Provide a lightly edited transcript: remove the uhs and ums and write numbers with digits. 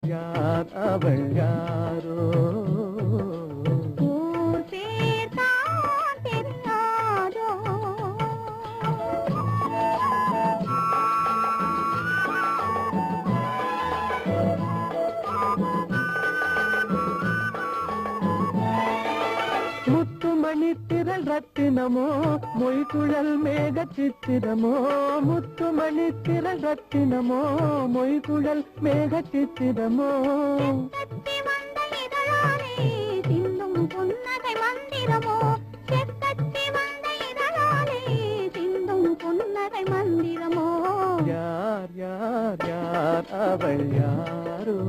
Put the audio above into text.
யார் அவள் யாரோ ஊர் சேர்த்தான் தெரியாதோ முத்துமணி திரள் ரத்தினமோ மொய்குழல் மேக சித்திரமோ முத்துமணி திரள் ரத்தினமோ மொய்குழல் மேக சித்திரமோ செத்தத்தி வந்த இதழாலே சிந்தும் புன்னகை மந்திரமோ செத்தத்தி வந்த இதழாலே சிந்தும் புன்னகை மந்திரமோ யார் யார் யார் அவள் யாரோ